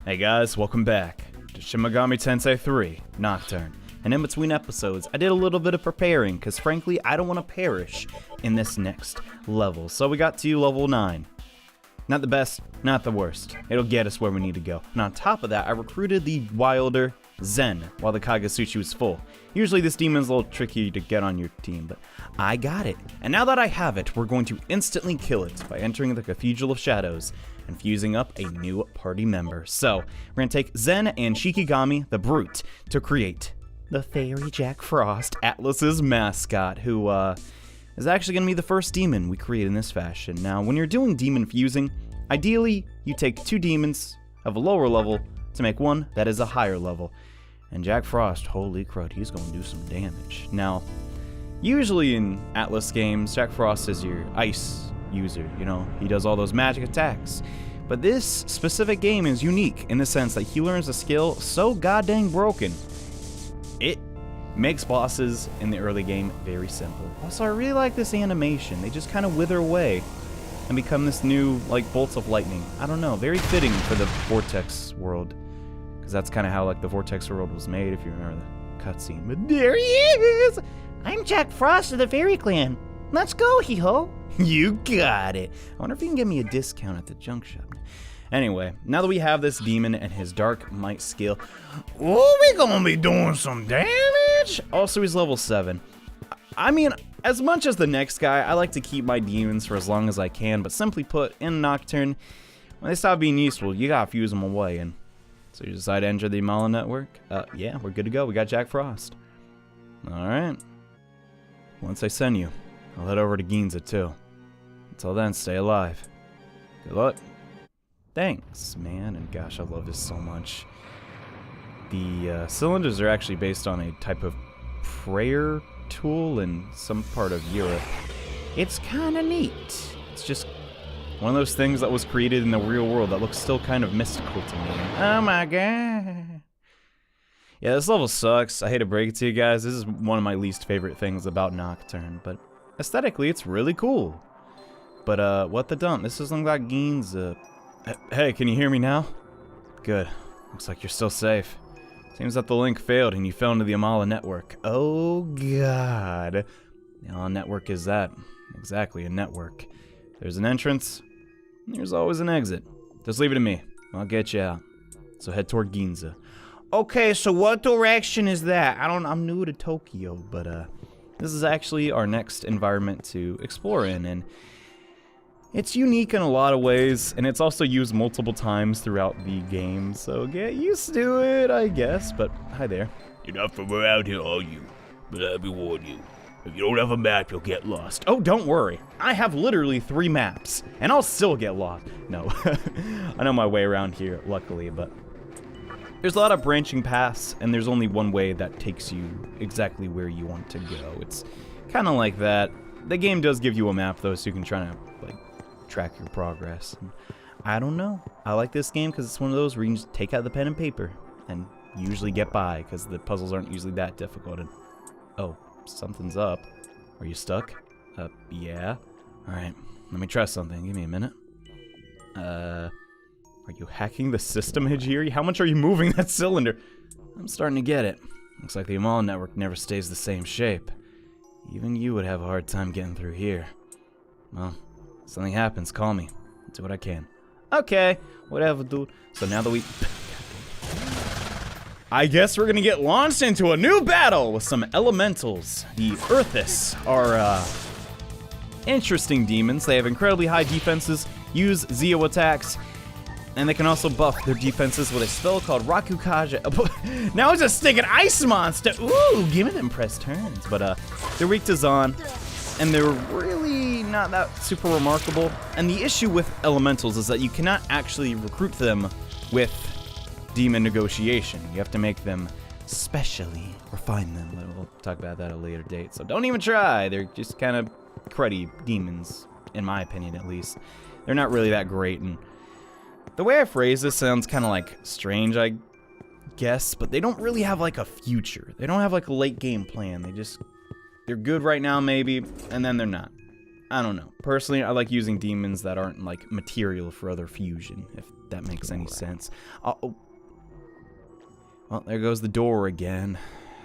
Hey guys, welcome back to Shin Megami Tensei III, Nocturne. And in between episodes, I did a little bit of preparing, because frankly, I don't want to perish in this next level. So we got to level 9. Not the best, not the worst. It'll get us where we need to go. And on top of that, I recruited the wilder Zen while the Kagasuchi was full. Usually this demon's a little tricky to get on your team, but I got it. And now that I have it, we're going to instantly kill it by entering the Cathedral of Shadows and fusing up a new party member. So, we're gonna take Zen and Shikigami, the Brute, to create the Fairy Jack Frost, Atlas's mascot, who is actually gonna be the first demon we create in this fashion. Now, when you're doing demon fusing, ideally, you take 2 demons of a lower level to make one that is a higher level. And Jack Frost, holy crud, he's gonna do some damage. Now, usually in Atlas games, Jack Frost is your ice user, you know, he does all those magic attacks. But this specific game is unique in the sense that he learns a skill so goddamn broken, it makes bosses in the early game very simple. Also, I really like this animation. They just kind of wither away and become this new, like, bolts of lightning. I don't know, very fitting for the Vortex world. Because that's kind of how, like, the Vortex world was made, if you remember the cutscene. But there he is! I'm Jack Frost of the Fairy Clan. Let's go, hee-ho! You got it! I wonder if you can give me a discount at the junk shop. Anyway, now that we have this demon and his dark might skill, oh, we gonna be doing some damage! Also, he's level 7. I mean, as much as the next guy, I like to keep my demons for as long as I can, but simply put, in Nocturne, when they stop being useful, you gotta fuse them away, and so you decide to enter the Amala Network? Yeah, we're good to go. We got Jack Frost. Alright. Once I send you, I'll head over to Ginza, too. Until then, stay alive. Good luck. Thanks, man, and gosh, I love this so much. The cylinders are actually based on a type of prayer tool in some part of Europe. It's kind of neat. It's just one of those things that was created in the real world that looks still kind of mystical to me. Oh my god. Yeah, this level sucks. I hate to break it to you guys. This is one of my least favorite things about Nocturne, but aesthetically, it's really cool. But, what the dump? This doesn't look like Ginza. Hey, can you hear me now? Good. Looks like you're still safe. Seems that the link failed and you fell into the Amala Network. Oh, God. The Amala Network is that. Exactly, a network. There's an entrance. There's always an exit. Just leave it to me. I'll get you out. So head toward Ginza. Okay, so what direction is that? I'm new to Tokyo, but, this is actually our next environment to explore in, and it's unique in a lot of ways, and it's also used multiple times throughout the game, so get used to it, I guess. But hi there. You're not from around here, are you? But let me warn you, if you don't have a map, you'll get lost. Oh, don't worry. I have literally 3 maps, and I'll still get lost. No, I know my way around here, luckily, but there's a lot of branching paths, and there's only one way that takes you exactly where you want to go. It's kind of like that. The game does give you a map, though, so you can try to, like, track your progress. And I don't know. I like this game because it's one of those where you can just take out the pen and paper and usually get by because the puzzles aren't usually that difficult. And oh, something's up. Are you stuck? Yeah. Alright, let me try something. Give me a minute. Are you hacking the system, Hijiri? How much are you moving that cylinder? I'm starting to get it. Looks like the Amala Network never stays the same shape. Even you would have a hard time getting through here. Well, if something happens, call me. I'll do what I can. Okay, whatever, dude. So now that we... I guess we're gonna get launched into a new battle with some elementals. The Earthis are, interesting demons. They have incredibly high defenses, use Zeo attacks, and they can also buff their defenses with a spell called Rakukaja. Now it's a stinking ice monster. Ooh, give me them press turns. But they're weak to Zon, and they're really not that super remarkable. And the issue with elementals is that you cannot actually recruit them with demon negotiation. You have to make them specially refine them. We'll talk about that at a later date. So don't even try. They're just kind of cruddy demons, in my opinion at least. They're not really that great, and the way I phrase this sounds kind of like strange, I guess, but they don't really have like a future. They don't have like a late game plan. They're good right now maybe, and then they're not. I don't know. Personally, I like using demons that aren't, like, material for other fusion, if that makes any sense. Oh. Well, there goes the door again.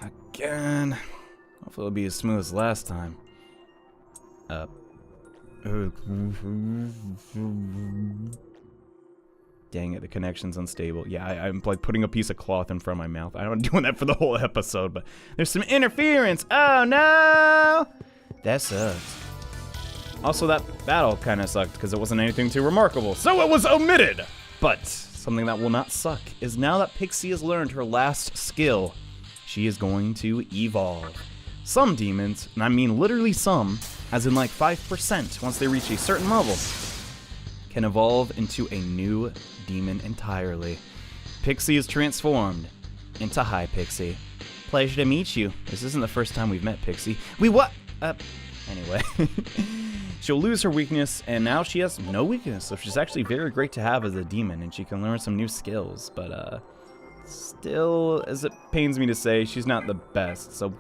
Again. Hopefully it'll be as smooth as last time. Dang it, the connection's unstable. Yeah, I'm like putting a piece of cloth in front of my mouth. I'm doing that for the whole episode, but there's some interference. Oh no! That sucks. Also, that battle kind of sucked because it wasn't anything too remarkable, so it was omitted! But something that will not suck is now that Pixie has learned her last skill, she is going to evolve. Some demons, and I mean literally some, as in like 5% once they reach a certain level, can evolve into a new demon entirely. Pixie is transformed into High Pixie. Pleasure to meet you. This isn't the first time we've met, Pixie. Anyway. She'll lose her weakness, and now she has no weakness, so she's actually very great to have as a demon, and she can learn some new skills, but, still, as it pains me to say, she's not the best, so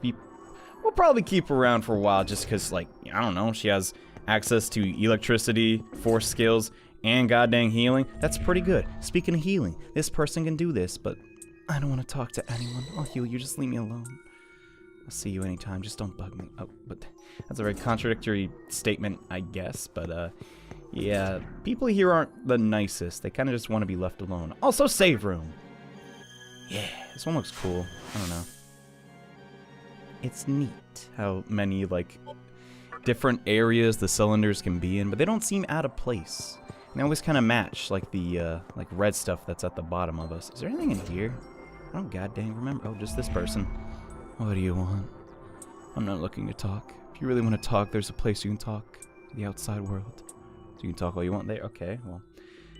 we'll probably keep her around for a while, just because, like, I don't know, she has access to electricity, force skills, and goddamn healing. That's pretty good. Speaking of healing, this person can do this, but I don't want to talk to anyone. I'll heal you, just leave me alone. I'll see you anytime, just don't bug me. Oh, but that's a very contradictory statement, I guess, but, yeah, people here aren't the nicest. They kind of just want to be left alone. Also, save room. Yeah, this one looks cool. I don't know. It's neat how many, like, different areas the cylinders can be in, but they don't seem out of place. And they always kind of match, like, the, like, red stuff that's at the bottom of us. Is there anything in here? I don't goddamn remember. Oh, just this person. What do you want? I'm not looking to talk. If you really want to talk, there's a place you can talk. The outside world. So you can talk all you want there? Okay, well,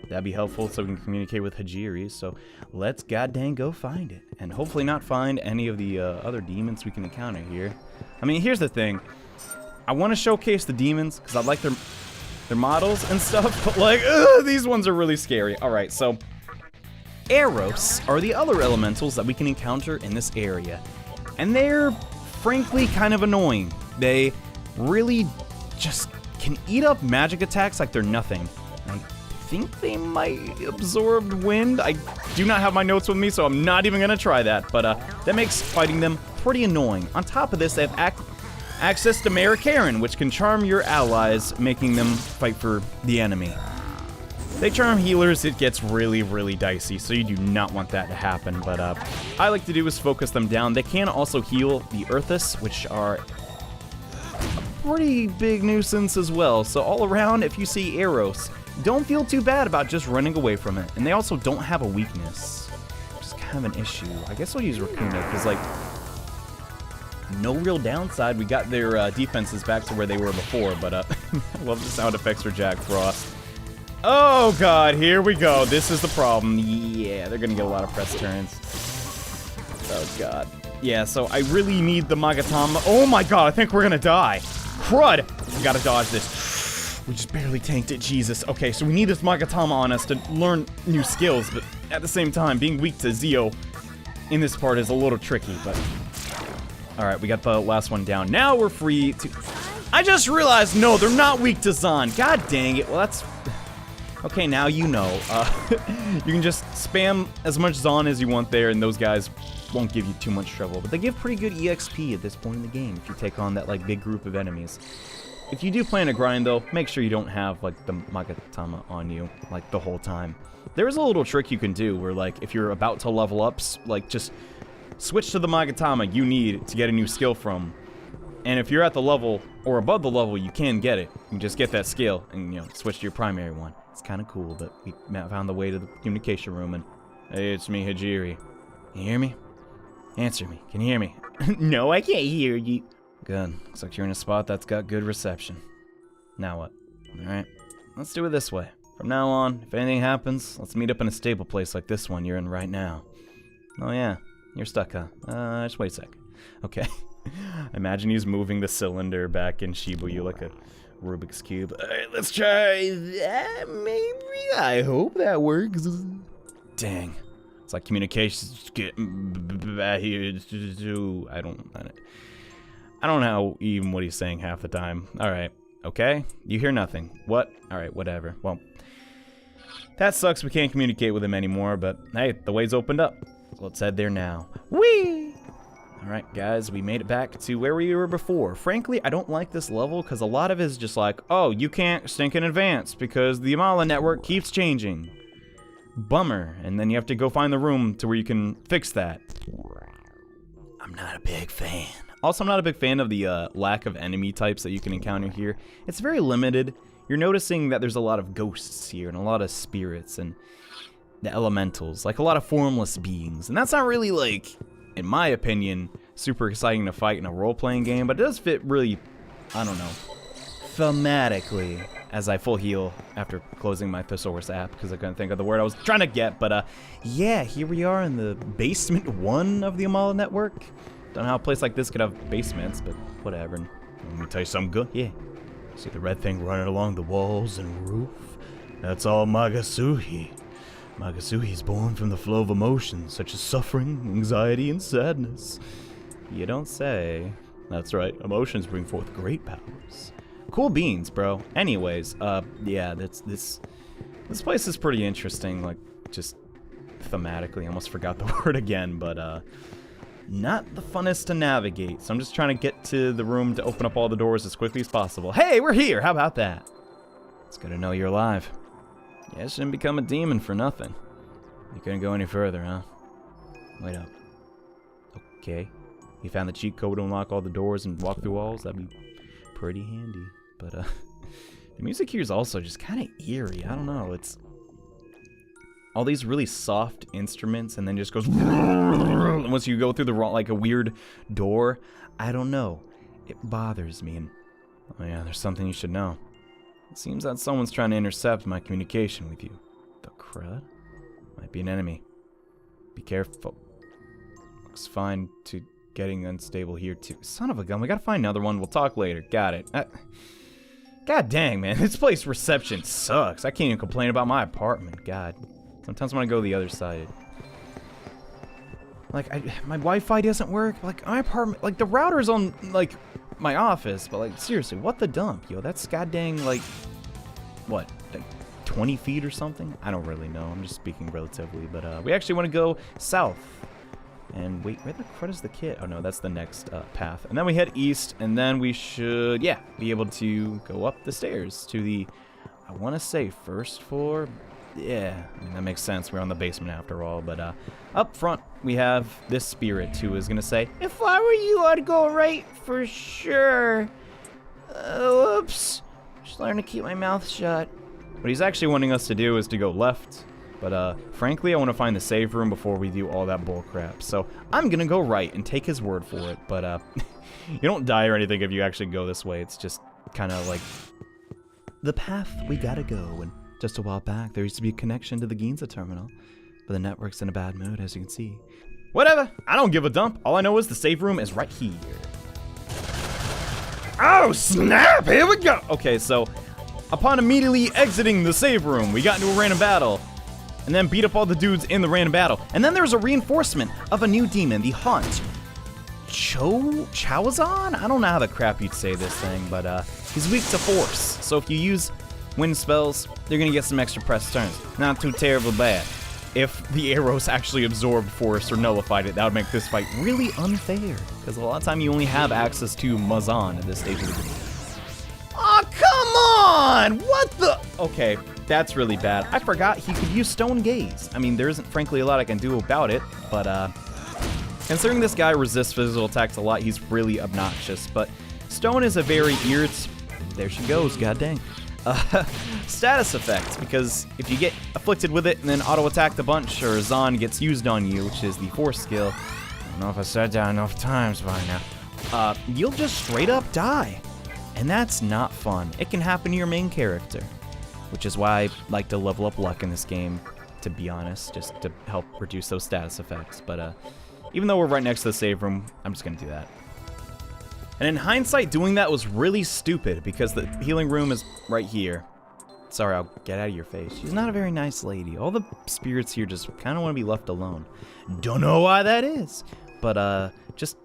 that'd be helpful so we can communicate with Hajiri. So let's goddamn go find it. And hopefully not find any of the other demons we can encounter here. I mean, here's the thing. I want to showcase the demons because I like their models and stuff, but like, these ones are really scary. Alright, so Eros are the other elementals that we can encounter in this area. And they're, frankly, kind of annoying. They really just can eat up magic attacks like they're nothing. I think they might absorb wind. I do not have my notes with me, so I'm not even going to try that. But that makes fighting them pretty annoying. On top of this, they have access to Marikaran, which can charm your allies, making them fight for the enemy. They charm healers, it gets really, really dicey, so you do not want that to happen, but I like to do is focus them down. They can also heal the Earthus, which are a pretty big nuisance as well, so all around, if you see Eros, don't feel too bad about just running away from it. And they also don't have a weakness, which is kind of an issue. I guess I'll use Raccoona, because, like, no real downside. We got their defenses back to where they were before, but I love the sound effects for Jack Frost. Oh god, here we go. This is the problem. Yeah, they're gonna get a lot of press turns. Oh god. Yeah, so I really need the Magatama. Oh my god, I think we're gonna die. Crud! We gotta dodge this. We just barely tanked it, Jesus. Okay, so we need this Magatama on us to learn new skills, but at the same time, being weak to Zio in this part is a little tricky, but... Alright, we got the last one down. Now we're free to... I just realized, no, they're not weak to Zahn. God dang it. Well, that's... Okay, now you know. You can just spam as much Zahn as you want there, and those guys won't give you too much trouble. But they give pretty good EXP at this point in the game if you take on that, like, big group of enemies. If you do plan to grind, though, make sure you don't have, like, the Magatama on you, like, the whole time. There's a little trick you can do where, like, if you're about to level up, like, just switch to the Magatama you need to get a new skill from. And if you're at the level, or above the level, you can get it. You can just get that skill and, you know, switch to your primary one. It's kind of cool, but we found the way to the communication room, and... Hey, it's me, Hajiri. Can you hear me? Answer me. Can you hear me? No, I can't hear you. Good. Looks like you're in a spot that's got good reception. Now what? Alright. Let's do it this way. From now on, if anything happens, let's meet up in a stable place like this one you're in right now. Oh yeah. You're stuck, huh? Just wait a sec. Okay. Imagine he's moving the cylinder back in Shibuya like a Rubik's Cube. Alright, let's try that, maybe? I hope that works. Dang. It's like communications getting bad here. I don't know even what he's saying half the time. Alright. Okay? You hear nothing. What? Alright, whatever. Well, that sucks we can't communicate with him anymore, but hey, the way's opened up. So let's head there now. Whee! Alright, guys, we made it back to where we were before. Frankly, I don't like this level because a lot of it is just like, oh, you can't stink in advance because the Amala Network keeps changing. Bummer. And then you have to go find the room to where you can fix that. I'm not a big fan. Also, I'm not a big fan of the lack of enemy types that you can encounter here. It's very limited. You're noticing that there's a lot of ghosts here and a lot of spirits and the elementals, like a lot of formless beings. And that's not really, like, in my opinion, super exciting to fight in a role-playing game, but it does fit really, I don't know, thematically, as I full heal after closing my Thesaurus app because I couldn't think of the word I was trying to get. But yeah, here we are in the basement 1 of the Amala Network. Don't know how a place like this could have basements, but whatever. Let me tell you something good. Yeah. See the red thing running along the walls and roof? That's all Magasuhi. Magasuhi's born from the flow of emotions, such as suffering, anxiety, and sadness. You don't say. That's right, emotions bring forth great powers. Cool beans, bro. Anyways, yeah, this place is pretty interesting, like, just thematically. I almost forgot the word again, but, not the funnest to navigate, so I'm just trying to get to the room to open up all the doors as quickly as possible. Hey, we're here! How about that? It's good to know you're alive. Yeah, I shouldn't become a demon for nothing. You couldn't go any further, huh? Wait up. Okay. You found the cheat code to unlock all the doors and walk through walls? That'd be pretty handy. But, the music here is also just kind of eerie. I don't know. It's all these really soft instruments and then just goes once you go through the like a weird door. I don't know. It bothers me. And oh yeah, there's something you should know. It seems that someone's trying to intercept my communication with you. The crud? Might be an enemy. Be careful. Looks fine to getting unstable here too. Son of a gun, we gotta find another one. We'll talk later. Got it. God dang, man. This place reception sucks. I can't even complain about my apartment. God. Sometimes I want to go the other side. Like, my Wi-Fi doesn't work. Like, my apartment, like, the router's on, like, my office. But, like, seriously, what the dump, yo? That's goddamn, like, what, like, 20 feet or something? I don't really know. I'm just speaking relatively. But, we actually want to go south. And wait, where the crud is the kid? Oh, no, that's the next path. And then we head east, and then we should, yeah, be able to go up the stairs to the, I want to say, first floor. Yeah, I mean, that makes sense. We're on the basement after all. But up front, we have this spirit who is going to say, if I were you, I'd go right for sure. Whoops. Just learn to keep my mouth shut. What he's actually wanting us to do is to go left. But frankly, I want to find the save room before we do all that bull crap. So I'm going to go right and take his word for it. But you don't die or anything if you actually go this way. It's just kind of like the path we got to go. And just a while back, there used to be a connection to the Ginza terminal, but the network's in a bad mood, as you can see. Whatever, I don't give a dump. All I know is the save room is right here. Oh, snap, here we go. Okay, so upon immediately exiting the save room, we got into a random battle, and then beat up all the dudes in the random battle. And then there's a reinforcement of a new demon, the Haunt. Chawazan? I don't know how the crap you'd say this thing, but he's weak to force. So if you use wind spells, you're gonna get some extra press turns. Not too terribly bad. If the arrows actually absorbed force or nullified it, that would make this fight really unfair. Because a lot of time you only have access to Mazan at this stage of the game. Oh, come on! What the? Okay, that's really bad. I forgot he could use Stone Gaze. I mean, there isn't frankly a lot I can do about it, but considering this guy resists physical attacks a lot, he's really obnoxious. But Stone is a very there she goes, god dang. Status effects, because if you get afflicted with it and then auto-attacked a bunch, or Zahn gets used on you, which is the force skill, I don't know if I said that enough times by now, you'll just straight up die. And that's not fun. It can happen to your main character, which is why I like to level up luck in this game, to be honest, just to help reduce those status effects. But even though we're right next to the save room, I'm just gonna do that. And in hindsight, doing that was really stupid because the healing room is right here. Sorry, I'll get out of your face. She's not a very nice lady. All the spirits here just kind of want to be left alone. Don't know why that is, but just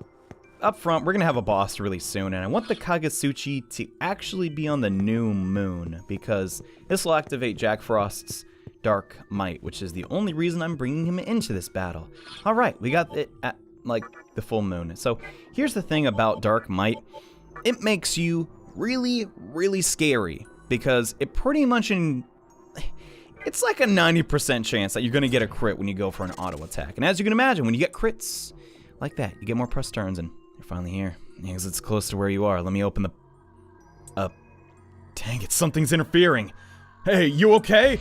up front, we're gonna have a boss really soon, and I want the Kagutsuchi to actually be on the new moon, because this will activate Jack Frost's Dark Might, which is the only reason I'm bringing him into this battle. Alright, we got it at, like, the full moon. So, here's the thing about Dark Might. It makes you really, really scary, because it pretty much it's like a 90% chance that you're gonna get a crit when you go for an auto attack. And as you can imagine, when you get crits like that, you get more press turns, and you're finally here. Because it's close to where you are. Let me open the... Dang it, something's interfering. Hey, you okay?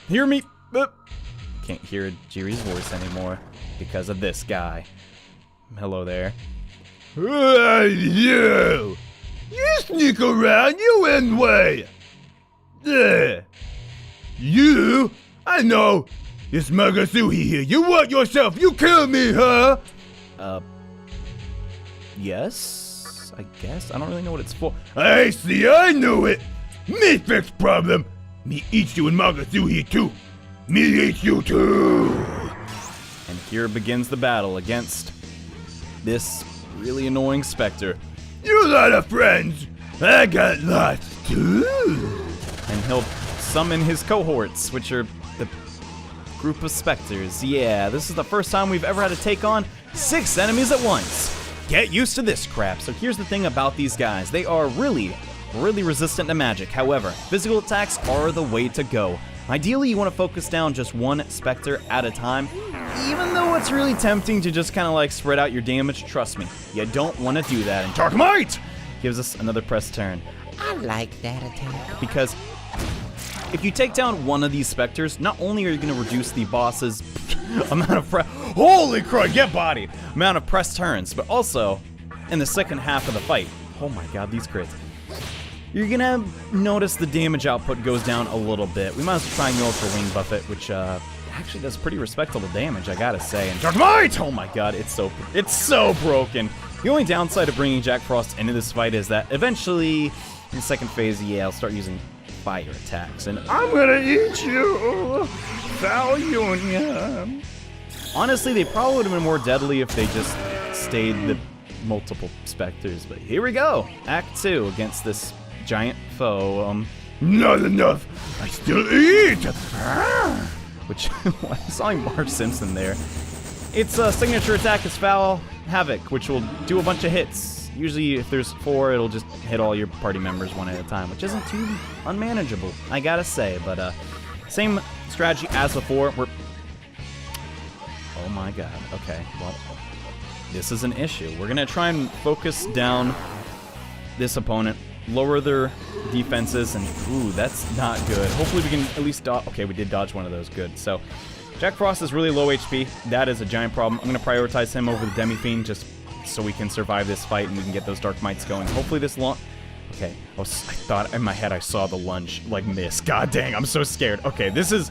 Hear me? Can't hear Jiri's voice anymore because of this guy. Hello there. You! You sneak around, you in way! You? I know! It's Magasuhi here, you want yourself, you kill me, huh? Yes? I guess? I don't really know what it's for. I see, I knew it! Me fix problem! Me eat you and Magasuhi too! Me eat you too! And here begins the battle against this really annoying specter. You lot of friends! I got lots too! And he'll summon his cohorts, which are the group of specters. Yeah, this is the first time we've ever had to take on 6 enemies at once. Get used to this crap. So here's the thing about these guys. They are really resistant to magic. However, physical attacks are the way to go. Ideally, you want to focus down just one specter at a time. Even though it's really tempting to just kind of like spread out your damage, trust me, you don't want to do that. And Dark Might gives us another press turn. I like that attack. Because if you take down one of these specters, not only are you going to reduce the boss's amount of holy crap, get bodied! Amount of press turns, but also in the second half of the fight, oh my god, these crits, you're gonna notice the damage output goes down a little bit. We might as well try and go for Wing Buffet, which actually does pretty respectable damage, I gotta say. And Dark Might! Oh my god, it's so broken. The only downside of bringing Jack Frost into this fight is that eventually, in the second phase, yeah, I'll start using fire attacks, and I'm gonna eat you! Foul Union! Honestly, they probably would have been more deadly if they just stayed the multiple specters, but here we go! Act 2 against this giant foe, Not enough! I still eat! which, I saw like Marge Simpson there. Its signature attack is Foul Havoc, which will do a bunch of hits. Usually, if there's 4, it'll just hit all your party members one at a time, which isn't too unmanageable, I gotta say, but, same strategy as before, oh my god, okay, well, this is an issue. We're gonna try and focus down this opponent, lower their defenses, and ooh, that's not good. Hopefully we can at least dodge. Okay, we did dodge one of those, good. So, Jack Frost is really low HP. That is a giant problem. I'm gonna prioritize him over the Demi-Fiend just so we can survive this fight and we can get those Dark Mights going. Hopefully this okay, I thought in my head I saw the lunge, like, miss. God dang, I'm so scared. Okay, this is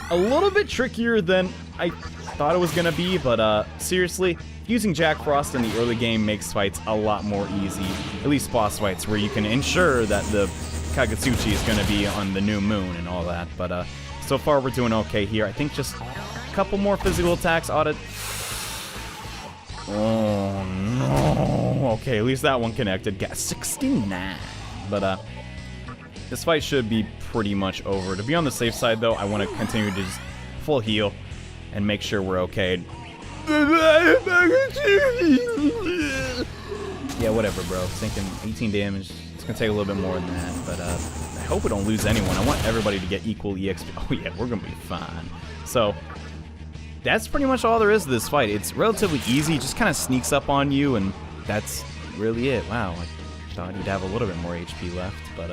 a little bit trickier than I thought it was gonna be, but seriously, using Jack Frost in the early game makes fights a lot more easy, at least boss fights, where you can ensure that the Kagutsuchi is gonna be on the new moon and all that, but so far we're doing okay here. I think just a couple more physical attacks ought to... Oh no, okay, at least that one connected. Got 69, but this fight should be pretty much over. To be on the safe side though, I want to continue to just full heal and make sure we're okay. Yeah, whatever, bro. Thinking 18 damage. It's gonna take a little bit more than that, but I hope we don't lose anyone. I want everybody to get equal EXP. Oh yeah, we're gonna be fine. So that's pretty much all there is to this fight. It's relatively easy, just kind of sneaks up on you, and that's really it. Wow, I thought he'd have a little bit more HP left, but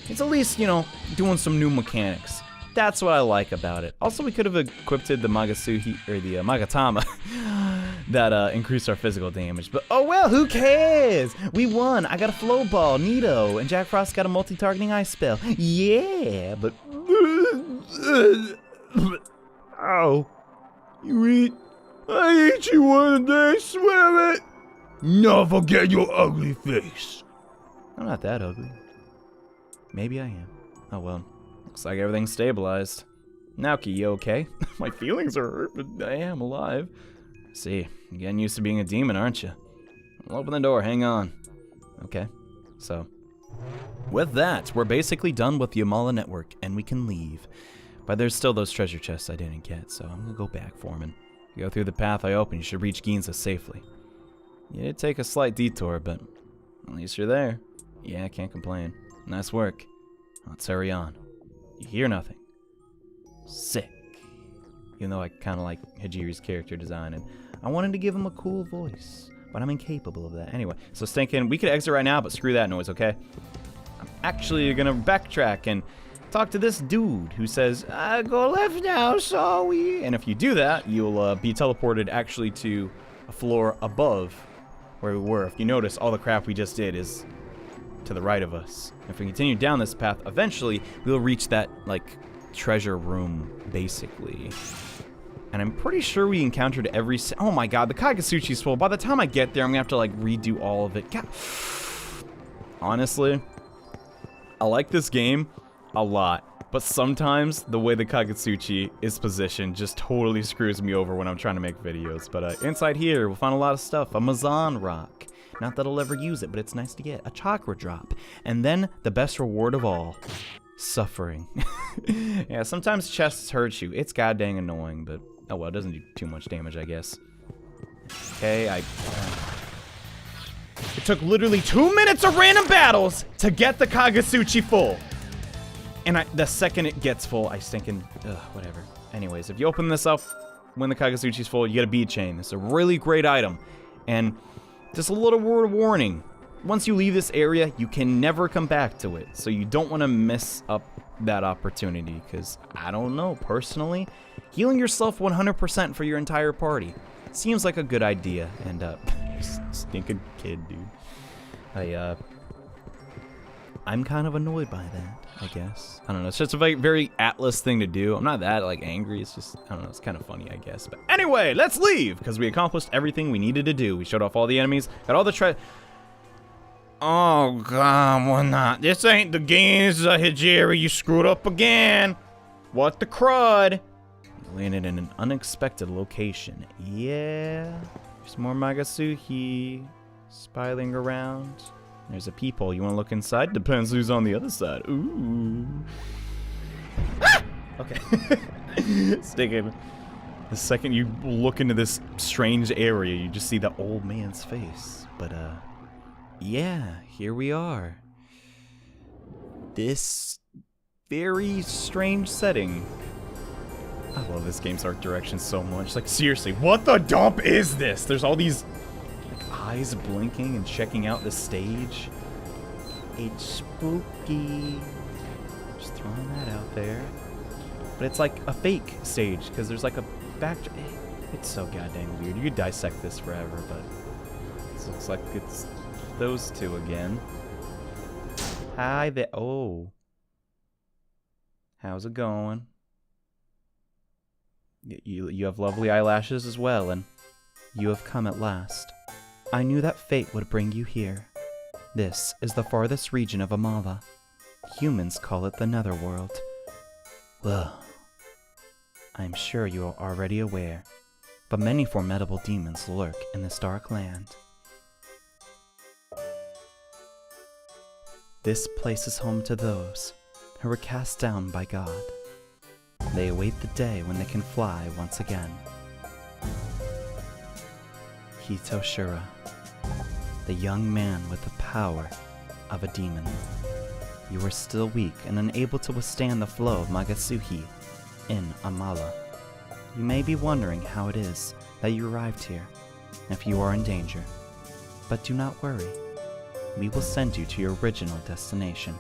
it's at least, you know, doing some new mechanics. That's what I like about it. Also, we could have equipped the Magasuhi, or the Magatama, that increased our physical damage. But oh well, who cares? We won. I got a flow ball, neato, and Jack Frost got a multi-targeting ice spell. Yeah, but Ow. You eat. I eat you one day, swear it. Never forget your ugly face. I'm not that ugly. Maybe I am. Oh well. Looks like everything's stabilized. Naoki, you okay? My feelings are hurt, but I am alive. See, you're getting used to being a demon, aren't you? I'll open the door, hang on. Okay, so with that, we're basically done with the Amala Network, and we can leave. But there's still those treasure chests I didn't get, so I'm gonna go back for them. And go through the path I opened, you should reach Ginza safely. You did take a slight detour, but at least you're there. Yeah, I can't complain. Nice work. Let's hurry on. You hear nothing. Sick. Even though I kind of like Hajiri's character design, and I wanted to give him a cool voice, but I'm incapable of that. Anyway, so Stinkin', we could exit right now, but screw that noise, okay? I'm actually gonna backtrack and talk to this dude who says, go left now, sorry. And if you do that, you'll be teleported actually to a floor above where we were. If you notice, all the crap we just did is to the right of us. If we continue down this path, eventually we'll reach that, like, treasure room, basically. And I'm pretty sure we encountered every... Oh my god, the Kagasuchi's full. By the time I get there, I'm gonna have to, like, redo all of it. God. Honestly, I like this game a lot, but sometimes the way the Kagutsuchi is positioned just totally screws me over when I'm trying to make videos. But inside here, we'll find a lot of stuff. A Mazan rock. Not that I'll ever use it, but it's nice to get. A chakra drop. And then, the best reward of all, suffering. Yeah, sometimes chests hurt you. It's god dang annoying, but oh well, it doesn't do too much damage, I guess. Okay, it took literally 2 minutes of random battles to get the Kagutsuchi full. And the second it gets full, I stinking, whatever. Anyways, if you open this up when the Kagutsuchi's full, you get a bead chain. It's a really great item. And just a little word of warning. Once you leave this area, you can never come back to it. So you don't want to miss up that opportunity. Because, I don't know, personally, healing yourself 100% for your entire party seems like a good idea. And, stinking kid, dude. I'm kind of annoyed by that, I guess. I don't know, it's just a very Atlas thing to do. I'm not that, like, angry, it's just, I don't know, it's kind of funny, I guess. But anyway, let's leave, because we accomplished everything we needed to do. We showed off all the enemies, got all the Oh, God, why not? This ain't the Ginza, Hijiri, you screwed up again. What the crud? We landed in an unexpected location. Yeah, there's more Magasuhi spiraling around. There's a peephole. You want to look inside? Depends who's on the other side. Ooh. Ah! Okay. Stinking. The second you look into this strange area, you just see the old man's face. But, yeah, here we are. This very strange setting. I love this game's art direction so much. Like, seriously, what the dump is this? There's all these eyes blinking and checking out the stage. It's spooky. Just throwing that out there. But it's like a fake stage because there's like a backdrop. It's so goddamn weird. You could dissect this forever, but this looks like it's those two again. Hi there. Oh. How's it going? You have lovely eyelashes as well, and you have come at last. I knew that fate would bring you here. This is the farthest region of Amala. Humans call it the Netherworld. Well, I'm sure you are already aware, but many formidable demons lurk in this dark land. This place is home to those who were cast down by God. They await the day when they can fly once again. Hitoshira, the young man with the power of a demon. You are still weak and unable to withstand the flow of Magasuhi in Amala. You may be wondering how it is that you arrived here, if you are in danger. But do not worry. We will send you to your original destination.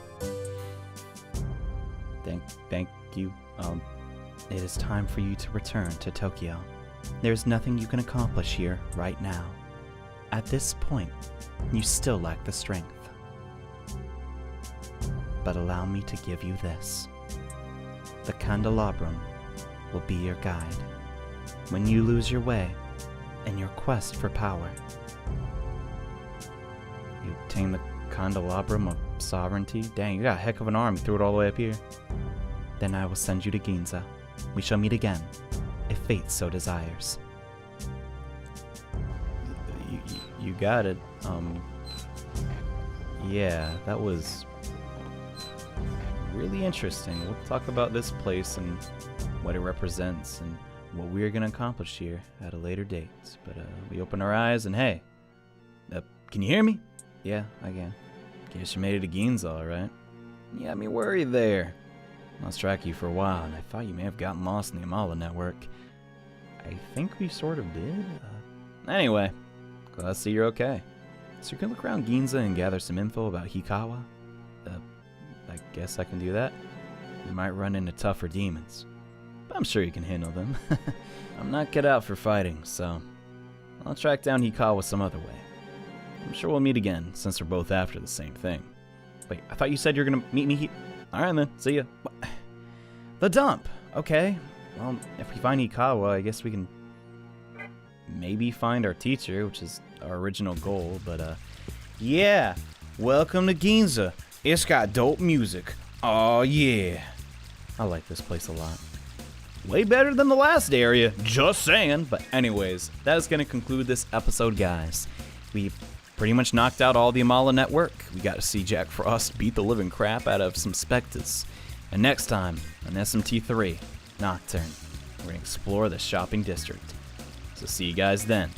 Thank you. It is time for you to return to Tokyo. There's nothing you can accomplish here right now. At this point, you still lack the strength. But allow me to give you this. The candelabrum will be your guide when you lose your way in your quest for power. You obtain the candelabrum of sovereignty? Dang, you got a heck of an arm. You threw it all the way up here. Then I will send you to Ginza. We shall meet again, if fate so desires. You got it. Yeah, that was really interesting. We'll talk about this place and what it represents and what we're gonna accomplish here at a later date. But we open our eyes and hey, can you hear me? Yeah, I can. Guess you made it to Ginza, all right? You had me worried there. Lost track of you for a while, and I thought you may have gotten lost in the Amala Network. I think we sort of did. Anyway, glad to see you're okay. So you can look around Ginza and gather some info about Hikawa? I guess I can do that. You might run into tougher demons, but I'm sure you can handle them. I'm not cut out for fighting, so I'll track down Hikawa some other way. I'm sure we'll meet again, since we're both after the same thing. Wait, I thought you said you were gonna meet me here. Alright then, see ya. The dump! Okay. Well, if we find Hikawa, I guess we can maybe find our teacher, which is our original goal, but yeah. Welcome to Ginza. It's got dope music. Oh yeah. I like this place a lot. Way better than the last area, just saying. But anyways, that is gonna conclude this episode, guys. We pretty much knocked out all the Amala Network. We got to see Jack Frost beat the living crap out of some Spectres. And next time, on SMT3, Nocturne, we're going to explore the shopping district. So see you guys then.